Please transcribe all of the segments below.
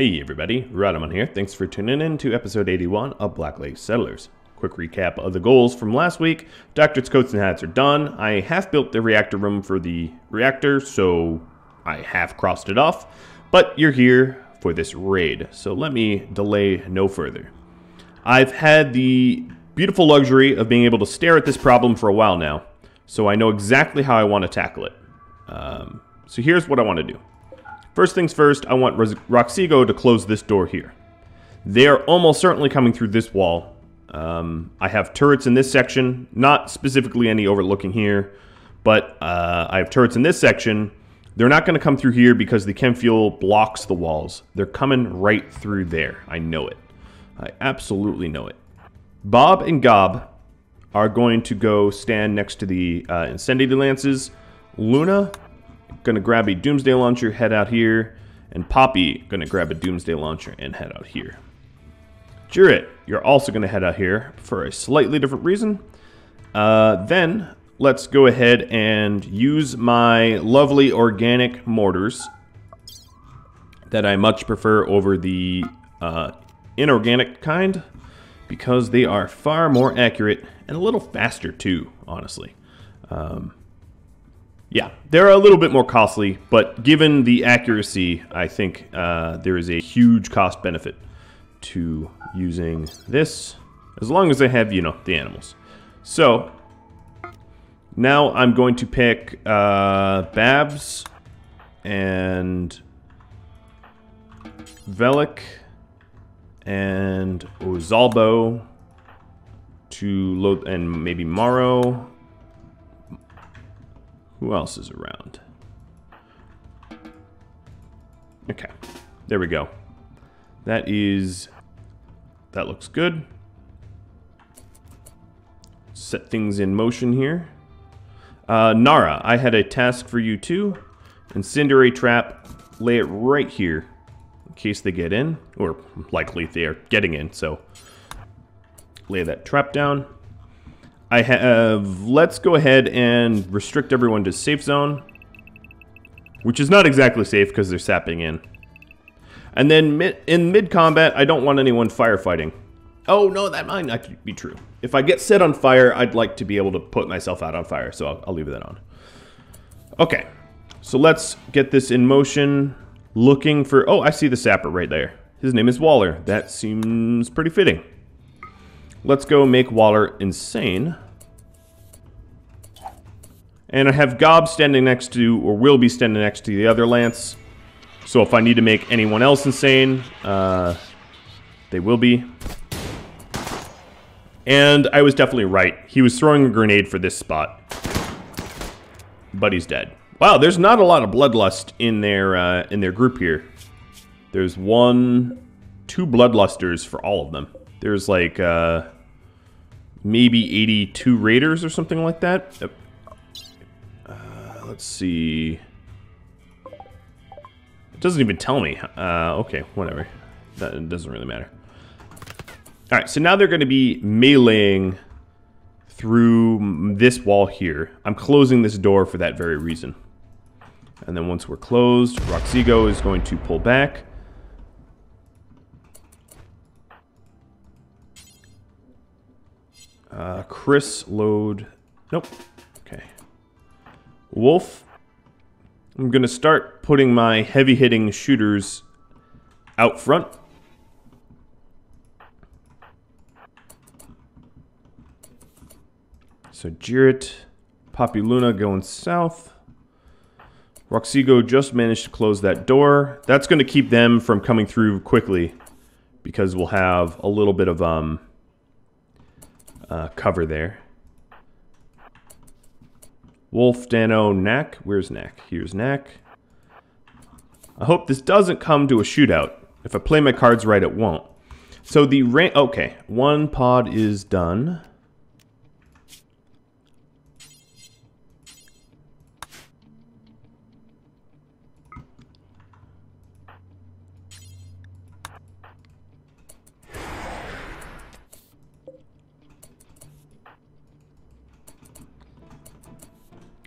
Hey everybody, Rhadamant here. Thanks for tuning in to episode 81 of Black Lake Settlers. Quick recap of the goals from last week. Doctorates, coats, and hats are done. I have built the reactor room for the reactor, so I have crossed it off. But you're here for this raid, so let me delay no further. I've had the beautiful luxury of being able to stare at this problem for a while now, so I know exactly how I want to tackle it. So here's what I want to do. First things first, I want Roxigo to close this door here. They are almost certainly coming through this wall. I have turrets in this section, not specifically any overlooking here, but I have turrets in this section. They're not going to come through here because the chem fuel blocks the walls. They're coming right through there. I know it. I absolutely know it. Bob and Gob are going to go stand next to the incendiary lances. Luna gonna grab a doomsday launcher, head out here, and Poppy gonna grab a doomsday launcher and head out here. Juret, you're also gonna head out here for a slightly different reason. Then let's go ahead and use my lovely organic mortars that I much prefer over the inorganic kind because they are far more accurate and a little faster too, honestly. Yeah, they're a little bit more costly, but given the accuracy, I think there is a huge cost benefit to using this, as long as I have, you know, the animals. So, now I'm going to pick Babs and Velik and Ozalbo to load, and maybe Morrow. Who else is around? Okay, there we go. That looks good. Set things in motion here. Nara, I had a task for you too. Incendiary trap, lay it right here in case they get in, or likely they are getting in, so lay that trap down. I have, let's go ahead and restrict everyone to safe zone, which is not exactly safe because they're sapping in. And then in mid-combat, I don't want anyone firefighting. Oh, no, that might not be true. If I get set on fire, I'd like to be able to put myself out on fire, so I'll leave that on. Okay, so let's get this in motion. Looking for, oh, I see the sapper right there. His name is Waller. That seems pretty fitting. Let's go make Waller insane. And I have Gob standing next to, or will be standing next to the other lance. So if I need to make anyone else insane, they will be. And I was definitely right. He was throwing a grenade for this spot. But he's dead. Wow, there's not a lot of bloodlust in their group here. There's 2 bloodlusters for all of them. There's like maybe 82 raiders or something like that. Let's see. It doesn't even tell me. Okay, whatever. That doesn't really matter. All right, so now they're going to be meleeing through this wall here. I'm closing this door for that very reason. And then once we're closed, Roxigo is going to pull back. Chris, load. Nope. Okay. Wolf. I'm going to start putting my heavy-hitting shooters out front. So Juret, Poppy Luna going south. Roxigo just managed to close that door. That's going to keep them from coming through quickly because we'll have a little bit of cover there. Wolf, Dano, Knack. Where's Knack? Here's Knack. I hope this doesn't come to a shootout. If I play my cards right, it won't. So the rank... Okay, 1 pod is done.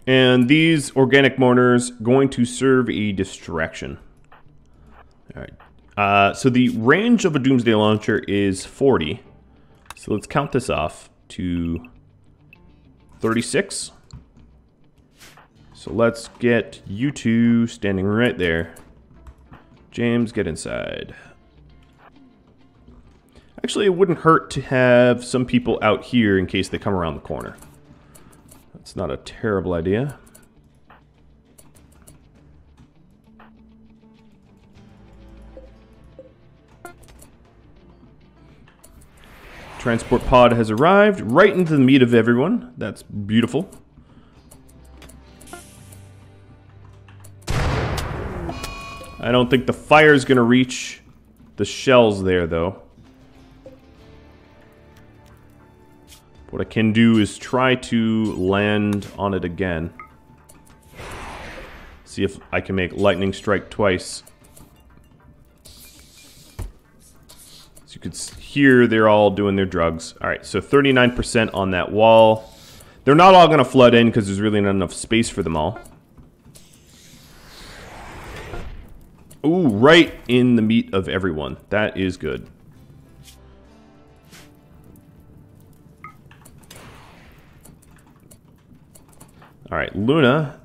And these organic mortars going to serve a distraction. All right. So the range of a Doomsday Launcher is 40. So let's count this off to 36. So let's get you two standing right there. James, get inside. Actually, it wouldn't hurt to have some people out here in case they come around the corner. That's not a terrible idea. Transport pod has arrived right into the meat of everyone. That's beautiful. I don't think the fire's gonna reach the shells there, though. What I can do is try to land on it again. See if I can make lightning strike twice. You could hear they're all doing their drugs. Alright, so 39% on that wall. They're not all going to flood in because there's really not enough space for them all. Ooh, right in the meat of everyone. That is good. Alright, Luna.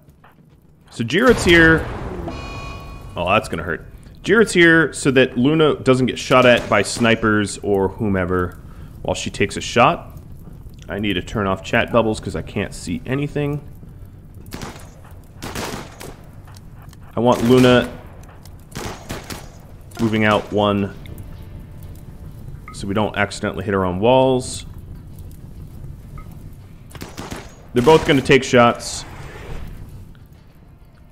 So Jared's here. Oh, that's going to hurt. Jared's here so that Luna doesn't get shot at by snipers or whomever while she takes a shot. I need to turn off chat bubbles because I can't see anything. I want Luna moving out one so we don't accidentally hit our own walls. They're both going to take shots.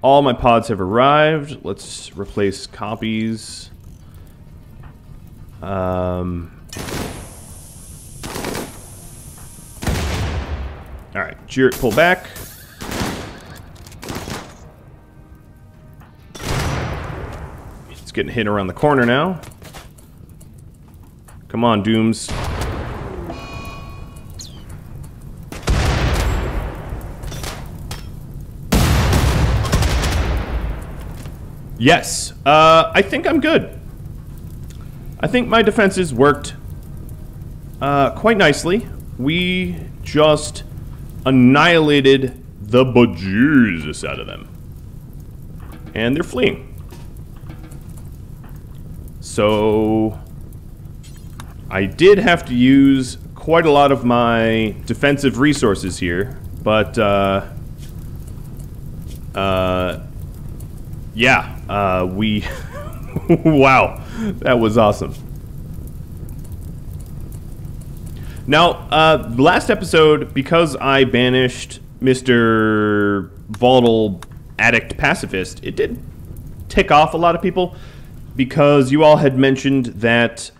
All my pods have arrived. Let's replace copies. Alright, Jarrett, pull back. It's getting hit around the corner now. Come on, Dooms. Yes, I think I'm good. I think my defenses worked quite nicely. We just annihilated the bejesus out of them. And they're fleeing. So I did have to use quite a lot of my defensive resources here, but yeah, we... wow, that was awesome. Now, last episode, because I banished Mr. Volatile Addict Pacifist, it did tick off a lot of people, because you all had mentioned that,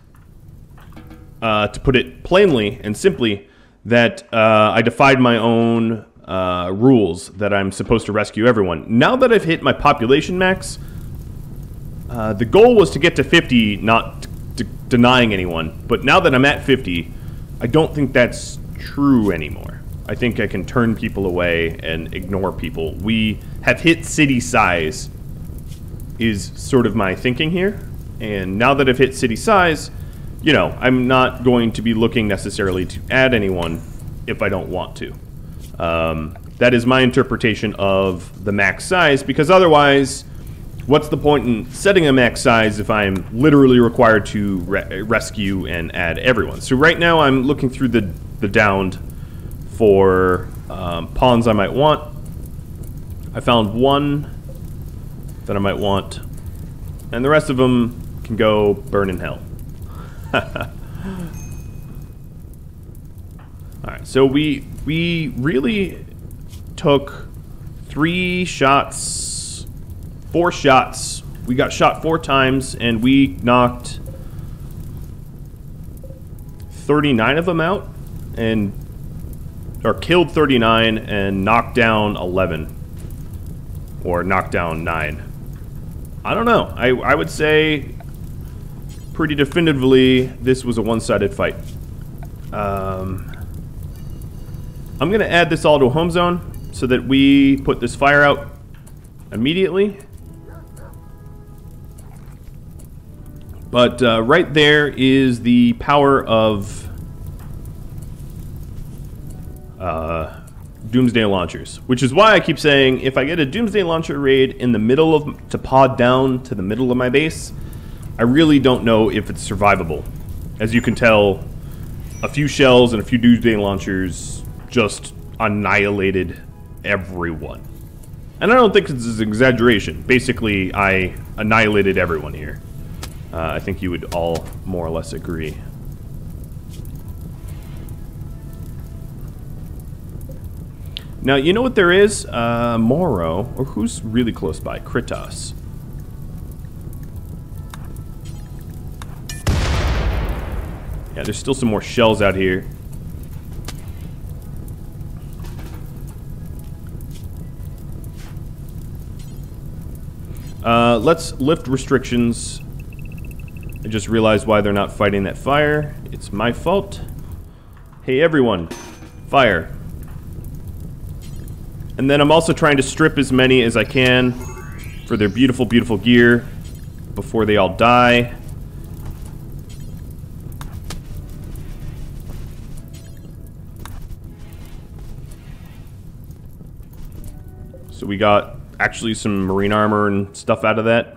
to put it plainly and simply, that I defied my own rules that I'm supposed to rescue everyone. Now that I've hit my population max, the goal was to get to 50, not denying anyone. But now that I'm at 50, I don't think that's true anymore. I think I can turn people away and ignore people. We have hit city size is sort of my thinking here. And now that I've hit city size, you know, I'm not going to be looking necessarily to add anyone if I don't want to. That is my interpretation of the max size, because otherwise, what's the point in setting a max size if I'm literally required to rescue and add everyone? So right now I'm looking through the downed for pawns I might want. I found one that I might want, and the rest of them can go burn in hell. Alright, so we really took 4 shots. We got shot 4 times, and we knocked 39 of them out, or killed 39 and knocked down 11. Or knocked down 9. I don't know. I would say pretty definitively this was a one-sided fight. I'm going to add this all to a home zone so that we put this fire out immediately. But right there is the power of Doomsday launchers, which is why I keep saying if I get a Doomsday launcher raid in the middle of to pod down to the middle of my base, I really don't know if it's survivable. As you can tell, a few shells and a few Doomsday launchers just annihilated everyone. And I don't think this is an exaggeration. Basically, I annihilated everyone here. I think you would all more or less agree. Now, you know what there is? Moro, or who's really close by? Kritos. Yeah, there's still some more shells out here. Let's lift restrictions. I just realized why they're not fighting that fire. It's my fault. Hey, everyone. Fire. And then I'm also trying to strip as many as I can for their beautiful, beautiful gear before they all die. So we got actually some marine armor and stuff out of that.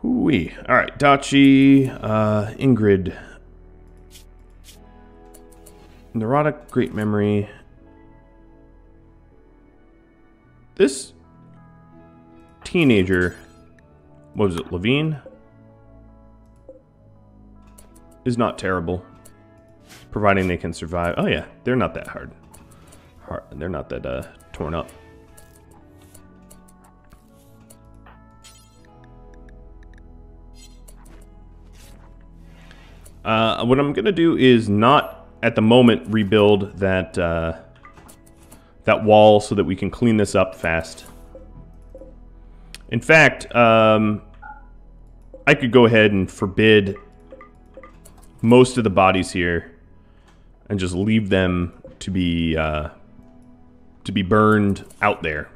Hoo-wee. Alright, Dachi, Ingrid. Neurotic, great memory. This teenager, what was it, Levine? Is not terrible. Providing they can survive. Oh yeah, they're not that hard. They're not that torn up. What I'm gonna do is not at the moment rebuild that that wall so that we can clean this up fast. In fact, I could go ahead and forbid most of the bodies here and just leave them to be burned out there.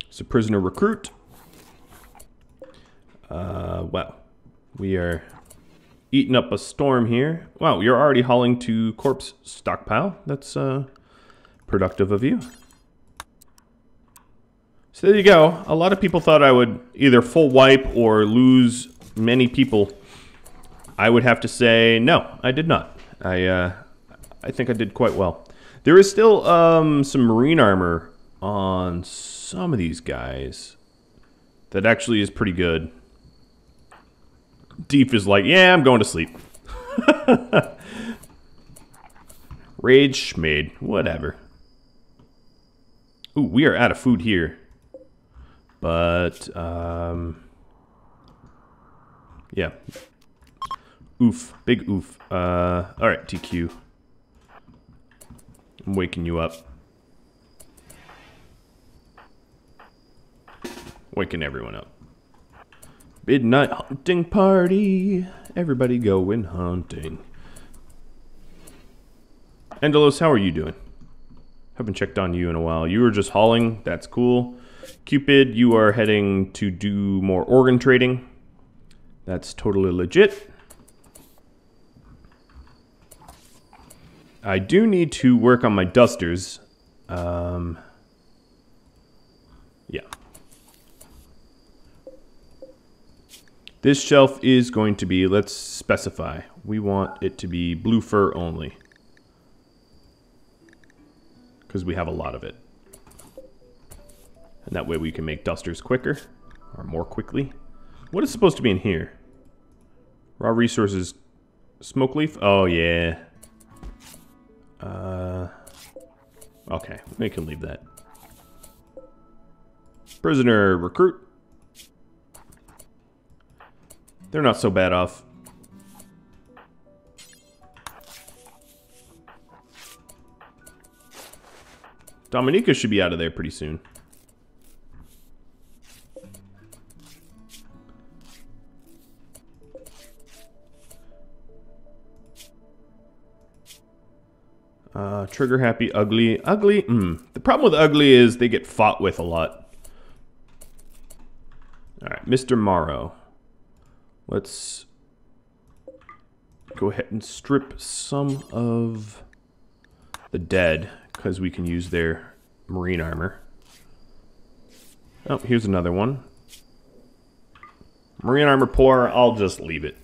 So prisoner recruit. Wow. We are eating up a storm here. Wow, you're already hauling to corpse stockpile. That's productive of you. So there you go. A lot of people thought I would either full wipe or lose many people. I would have to say no, I did not. I think I did quite well. There is still some marine armor on some of these guys that actually is pretty good. Deep is like, yeah, I'm going to sleep. Rage schmade, whatever. Ooh, we are out of food here. But, yeah. Oof, big oof. Alright, TQ. I'm waking you up. Waking everyone up. Midnight hunting party. Everybody going hunting. Endelos, how are you doing? Haven't checked on you in a while. You were just hauling. That's cool. Cupid, you are heading to do more organ trading. That's totally legit. I do need to work on my dusters. Yeah. This shelf is going to be, let's specify. We want it to be blue fur only. Because we have a lot of it. And that way we can make dusters quicker. Or more quickly. What is supposed to be in here? Raw resources. Smoke leaf? Oh, yeah. Okay, we can leave that. Prisoner recruit. They're not so bad off. Dominica should be out of there pretty soon. Trigger happy, ugly. Ugly, The problem with ugly is they get fought with a lot. Alright, Mr. Morrow. Let's go ahead and strip some of the dead, because we can use their marine armor. Oh, here's another one. Marine armor poor, I'll just leave it.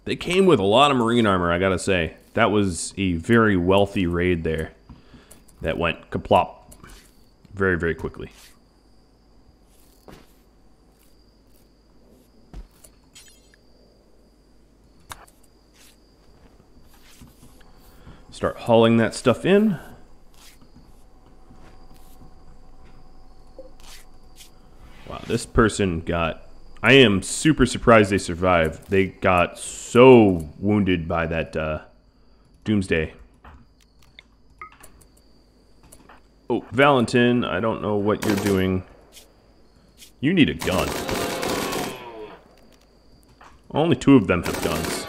They came with a lot of marine armor, I gotta say. That was a very wealthy raid there. That went kaplop very, very quickly. Start hauling that stuff in. Wow, this person got... I am super surprised they survived. They got so wounded by that Doomsday. Oh, Valentin, I don't know what you're doing. You need a gun. Only 2 of them have guns.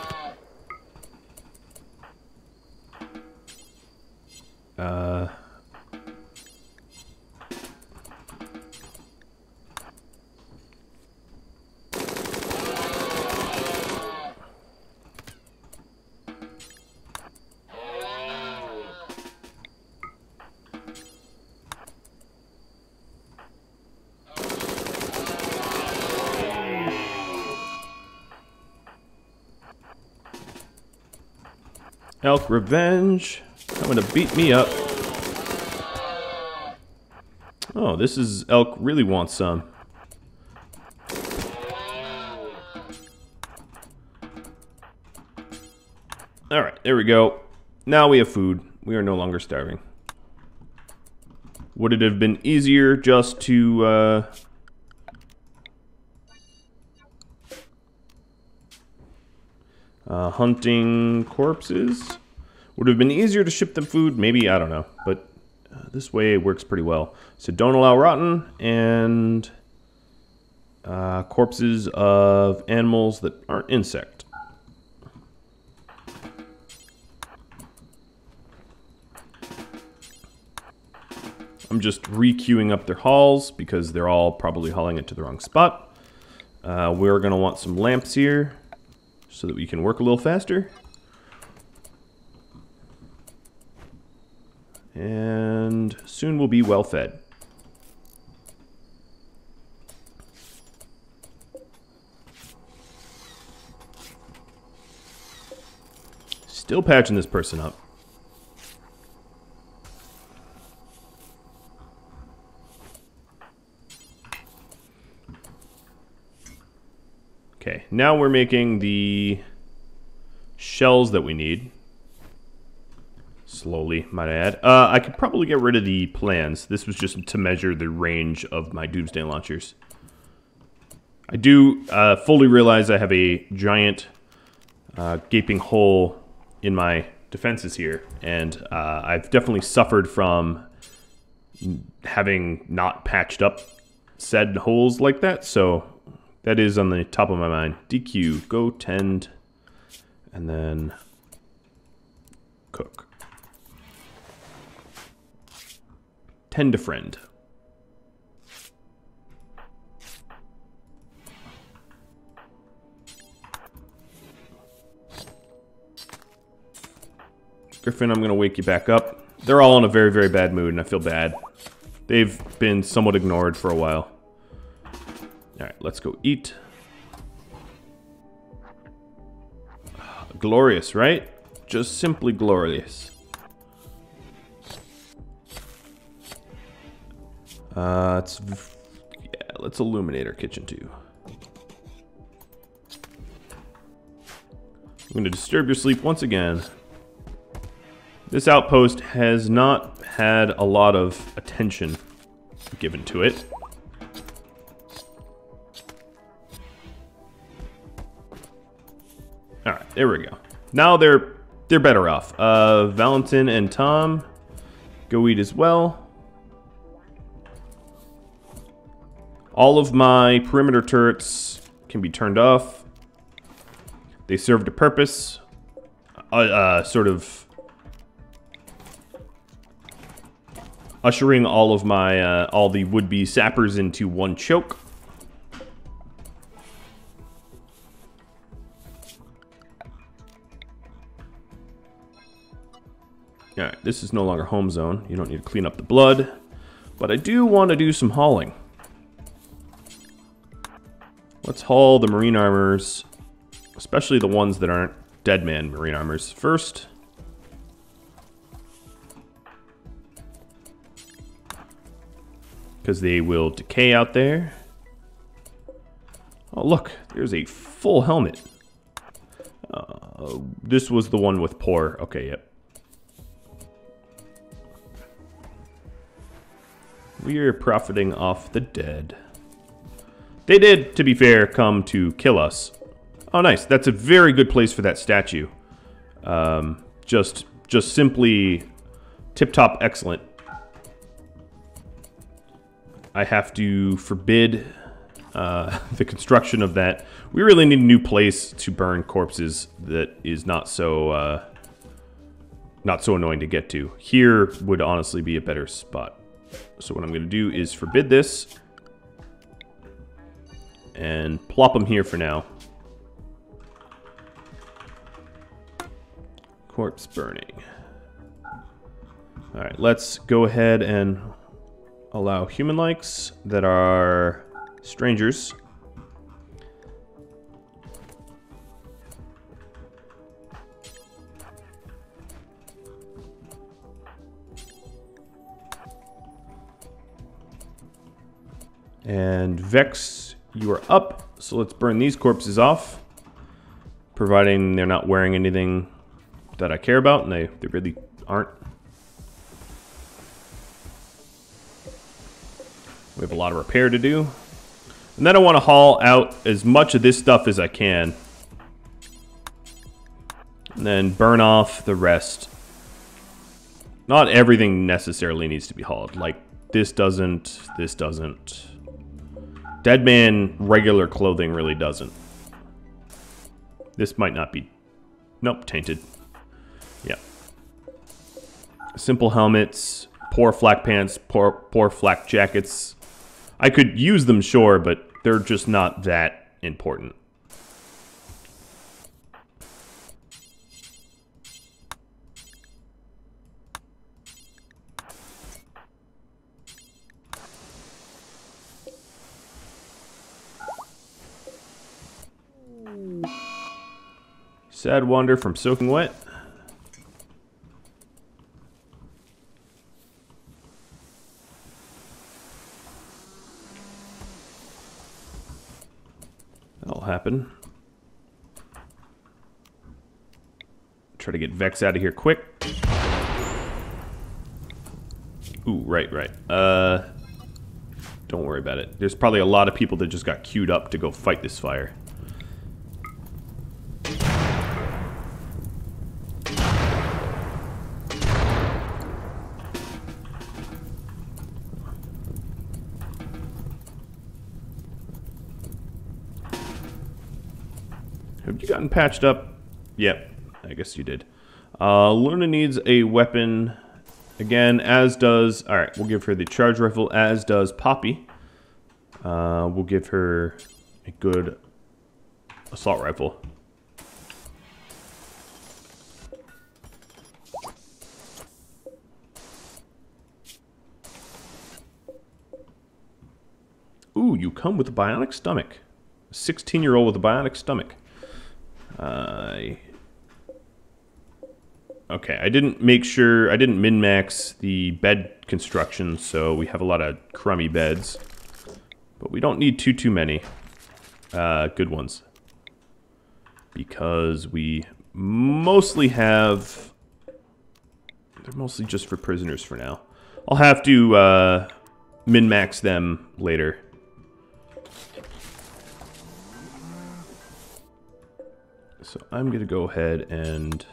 Elk Revenge. Coming to beat me up. Oh, this is Elk really wants some. Alright, there we go. Now we have food. We are no longer starving. Would it have been easier just to... hunting corpses? Would have been easier to ship them food? Maybe, I don't know. But this way it works pretty well. So don't allow rotten and corpses of animals that aren't insect. I'm just re-queuing up their hauls because they're all probably hauling it to the wrong spot. We're going to want some lamps here so that we can work a little faster. And soon we'll be well fed. Still patching this person up. Okay, now we're making the shells that we need. Slowly, might I add. I could probably get rid of the plans. This was just to measure the range of my Doomsday launchers. I do fully realize I have a giant gaping hole in my defenses here, and I've definitely suffered from having not patched up said holes like that, so that is on the top of my mind. DQ, go tend, and then cook. Tend to friend. Griffin, I'm going to wake you back up. They're all in a very, very bad mood, and I feel bad. They've been somewhat ignored for a while. Alright, let's go eat. Glorious, right? Just simply glorious. Let's illuminate our kitchen too. I'm going to disturb your sleep once again. This outpost has not had a lot of attention given to it. Alright, there we go. Now they're better off. Valentin and Tom, go eat as well. All of my perimeter turrets can be turned off. They served a purpose. sort of ushering all of my all the would-be sappers into one choke. Alright, this is no longer home zone. You don't need to clean up the blood. But I do want to do some hauling. Let's haul the marine armors, especially the ones that aren't dead man marine armors first. Because they will decay out there. Oh look, there's a full helmet. This was the one with poor. Okay, yep. We are profiting off the dead. They did, to be fair, come to kill us. Oh, nice. That's a very good place for that statue. Just simply tip-top excellent. I have to forbid the construction of that. We really need a new place to burn corpses that is not so annoying to get to. Here would honestly be a better spot. So what I'm going to do is forbid this and plop them here for now. Corpse burning. Alright, let's go ahead and allow human likes that are strangers. And Vex, you are up. So let's burn these corpses off. Providing they're not wearing anything that I care about, and they really aren't. We have a lot of repair to do. And then I want to haul out as much of this stuff as I can. And then burn off the rest. Not everything necessarily needs to be hauled. Like, this doesn't, this doesn't. Dead man regular clothing really doesn't. This might not be... Nope, tainted. Yeah. Simple helmets, poor flak pants, poor flak jackets. I could use them, sure, but they're just not that important. Sad wander from soaking wet. That'll happen. Try to get Vex out of here quick. Ooh, right. Don't worry about it. There's probably a lot of people that just got queued up to go fight this fire. Have you gotten patched up? Yep, I guess you did. Luna needs a weapon again, as does... Alright, we'll give her the charge rifle, as does Poppy. We'll give her a good assault rifle. Ooh, you come with a bionic stomach. A 16-year-old with a bionic stomach. Okay, I didn't min-max the bed construction, so we have a lot of crummy beds. But we don't need too many good ones. Because we mostly have... They're mostly just for prisoners for now. I'll have to min-max them later. So I'm going to go ahead and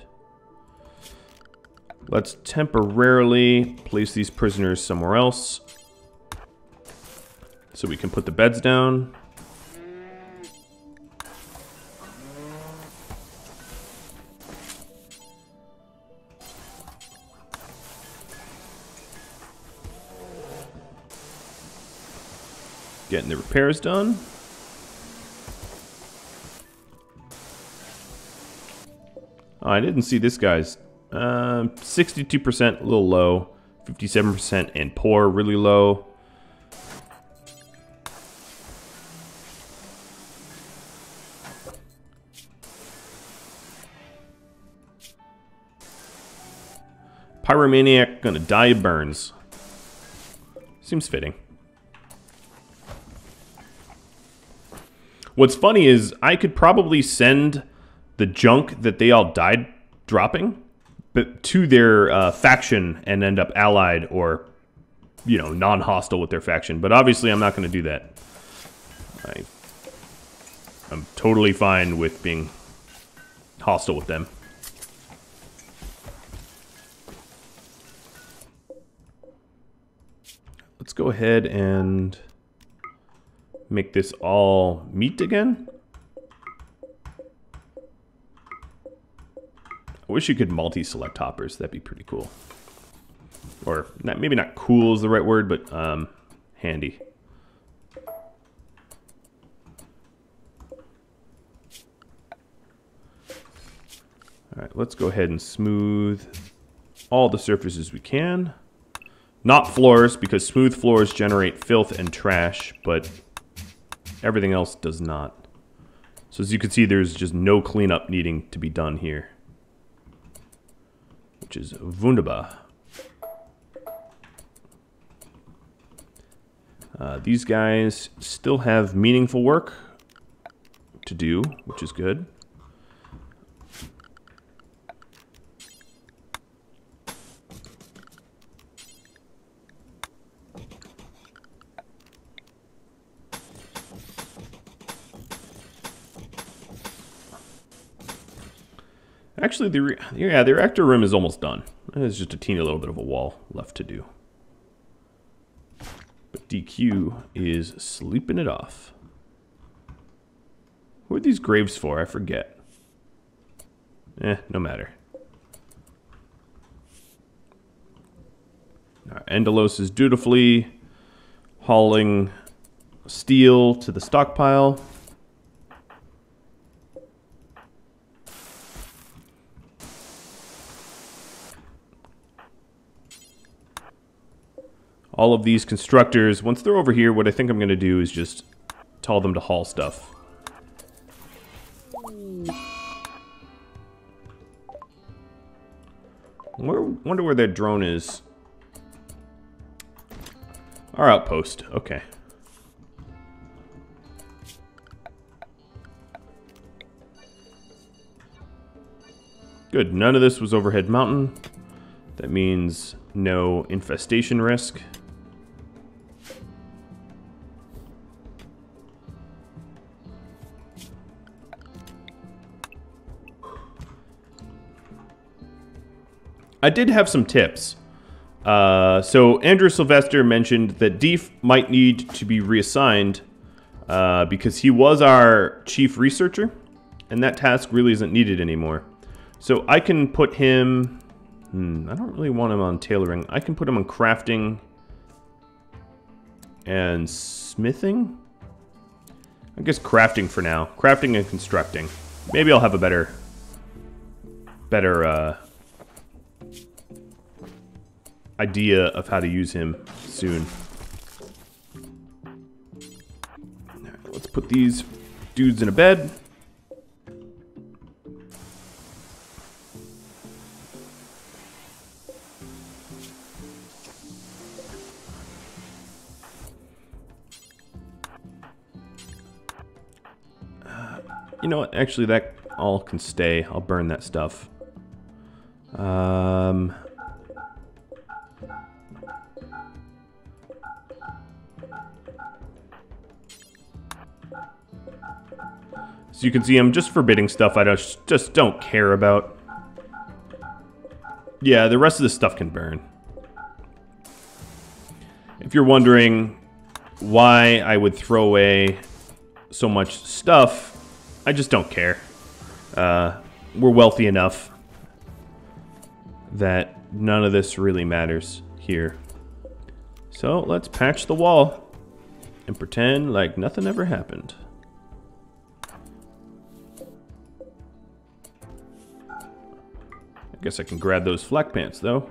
let's temporarily place these prisoners somewhere else so we can put the beds down. Getting the repairs done. Oh, I didn't see this guy's. 62%, a little low. 57% and poor, really low. Pyromaniac gonna die of burns. Seems fitting. What's funny is I could probably send the junk that they all died dropping, but to their faction and end up allied or, you know, non-hostile with their faction. But obviously I'm not going to do that. I'm totally fine with being hostile with them. Let's go ahead and make this all meat again. I wish you could multi-select hoppers. That'd be pretty cool. Or not, maybe not cool is the right word, but handy. Alright, let's go ahead and smooth all the surfaces we can. Not floors, because smooth floors generate filth and trash, but everything else does not. So as you can see, there's just no cleanup needing to be done here. Which is wunderbar. These guys still have meaningful work to do, which is good. Actually, the reactor room is almost done. There's just a teeny little bit of a wall left to do. But DQ is sleeping it off. Who are these graves for? I forget. No matter. Endelos is dutifully hauling steel to the stockpile. All of these constructors, once they're over here, what I think I'm going to do is just tell them to haul stuff. Wonder where that drone is. Our outpost. Okay. Good. None of this was overhead mountain. That means no infestation risk. I did have some tips. So Andrew Sylvester mentioned that Deef might need to be reassigned because he was our chief researcher, and that task really isn't needed anymore. So I can put him... I don't really want him on tailoring. I can put him on crafting and smithing. I guess crafting for now. Crafting and constructing. Maybe I'll have a better idea of how to use him soon. Right, let's put these dudes in a bed. You know what? Actually, that all can stay. I'll burn that stuff. So you can see I'm just forbidding stuff I just don't care about. Yeah, the rest of this stuff can burn. If you're wondering why I would throw away so much stuff, I just don't care. We're wealthy enough that none of this really matters here. So let's patch the wall and pretend like nothing ever happened. I guess I can grab those flak pants though.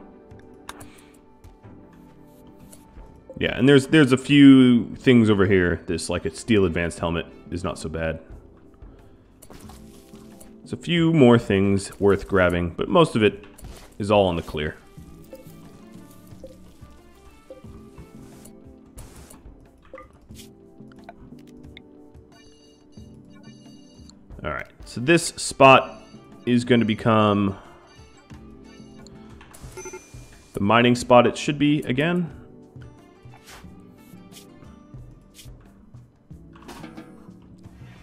Yeah, and there's a few things over here. This, like, a steel advanced helmet is not so bad. There's a few more things worth grabbing, but most of it is all in the clear. Alright, so this spot is going to become the mining spot it should be again.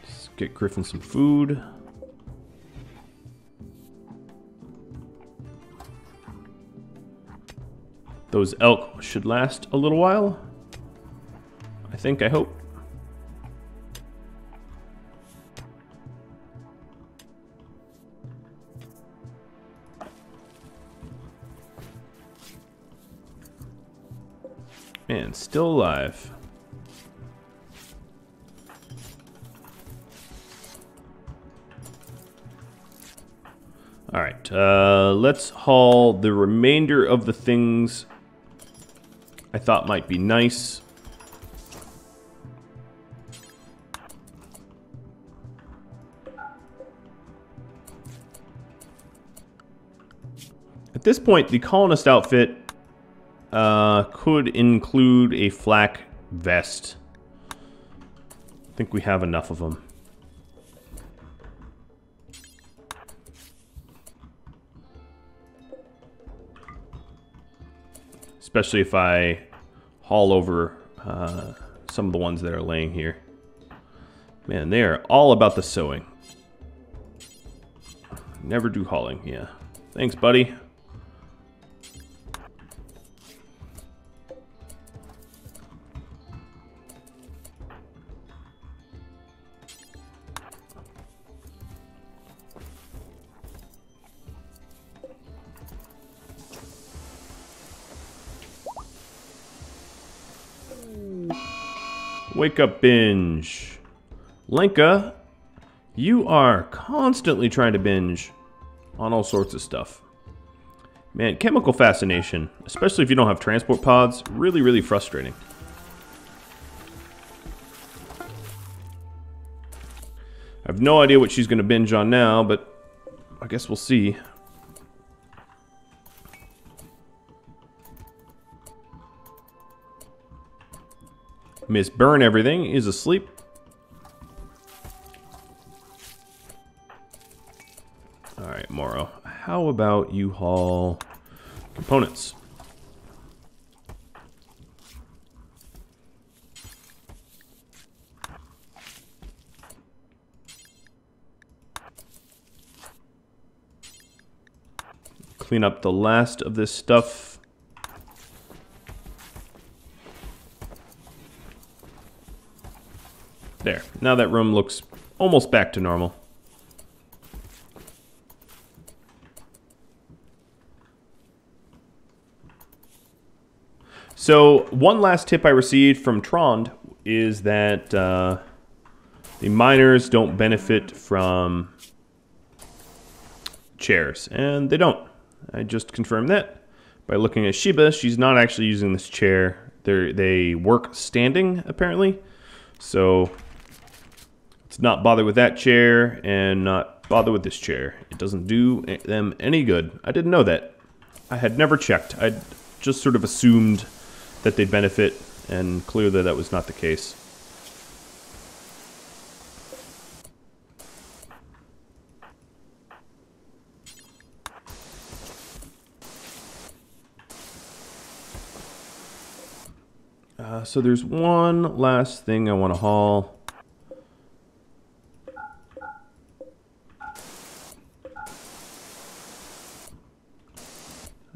Let's get Griffin some food. Those elk should last a little while. I hope. Man, still alive. Alright, let's haul the remainder of the things I thought might be nice. At this point, the colonist outfit could include a flak vest. I think we have enough of them. Especially if I haul over some of the ones that are laying here. Man, they are all about the sewing. Never do hauling, yeah. Thanks, buddy. Wake up, binge. Lenka, you are constantly trying to binge on all sorts of stuff. Man, chemical fascination, especially if you don't have transport pods, really, really frustrating. I have no idea what she's going to binge on now, but I guess we'll see. Miss Burn Everything is asleep. Alright, Morrow. How about you haul components? Clean up the last of this stuff. There. Now that room looks almost back to normal. So, one last tip I received from Trond is that the miners don't benefit from chairs. And they don't. I just confirmed that by looking at Sheba. She's not actually using this chair. They work standing, apparently. So let's not bother with that chair and not bother with this chair. It doesn't do them any good. I didn't know that. I had never checked. I just sort of assumed that they'd benefit, and clearly that was not the case. So there's one last thing I want to haul.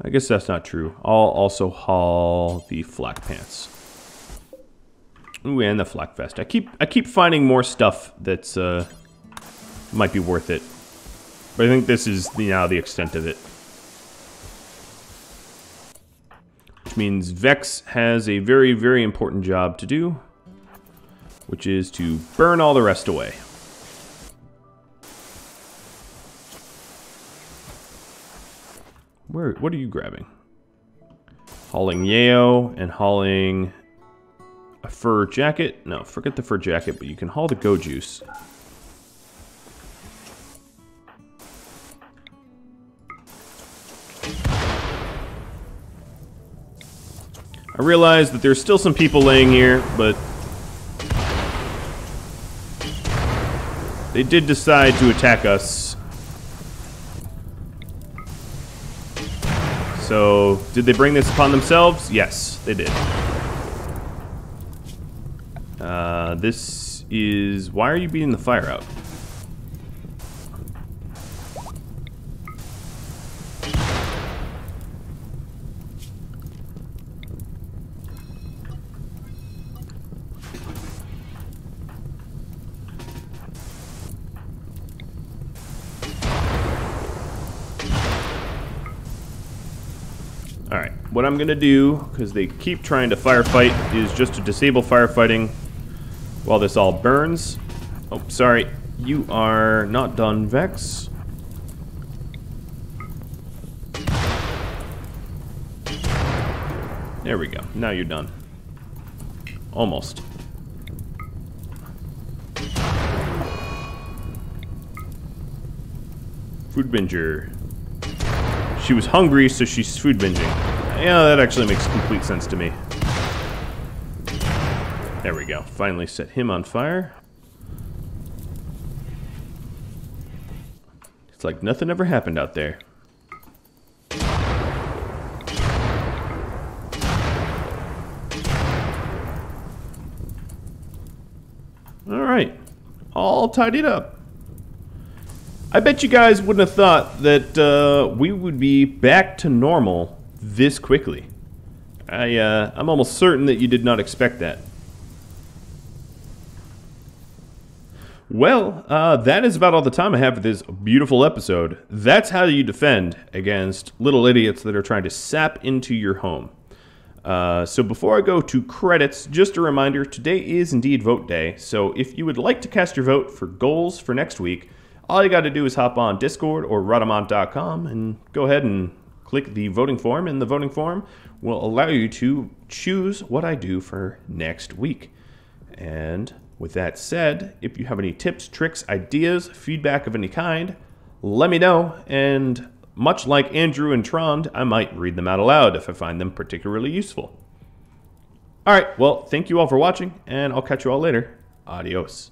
I guess that's not true. I'll also haul the flak pants. Ooh, and the flak vest. I keep finding more stuff that's might be worth it. But I think this is now the extent of it. Which means Vex has a very, very important job to do. which is to burn all the rest away. What are you grabbing? Hauling yayo and hauling a fur jacket. No, forget the fur jacket, but you can haul the go juice. I realize that there's still some people laying here, but they did decide to attack us. So, did they bring this upon themselves? Yes, they did. This is... Why are you beating the fire out? Alright, what I'm gonna do, because they keep trying to firefight, is just to disable firefighting while this all burns. Oh, sorry. You are not done, Vex. There we go. Now you're done. Almost. Food binger. She was hungry, so she's food binging. Yeah, that actually makes complete sense to me. There we go. Finally set him on fire. It's like nothing ever happened out there. Alright. All tidied up. I bet you guys wouldn't have thought that we would be back to normal this quickly. I'm almost certain that you did not expect that. Well, that is about all the time I have for this beautiful episode. That's how you defend against little idiots that are trying to sap into your home. So before I go to credits, just a reminder, today is indeed vote day. So if you would like to cast your vote for goals for next week, all you got to do is hop on Discord or Rhadamant.com and go ahead and click the voting form, and the voting form will allow you to choose what I do for next week. And with that said, if you have any tips, tricks, ideas, feedback of any kind, let me know, and much like Andrew and Trond, I might read them out aloud if I find them particularly useful. Alright, well, thank you all for watching, and I'll catch you all later. Adios.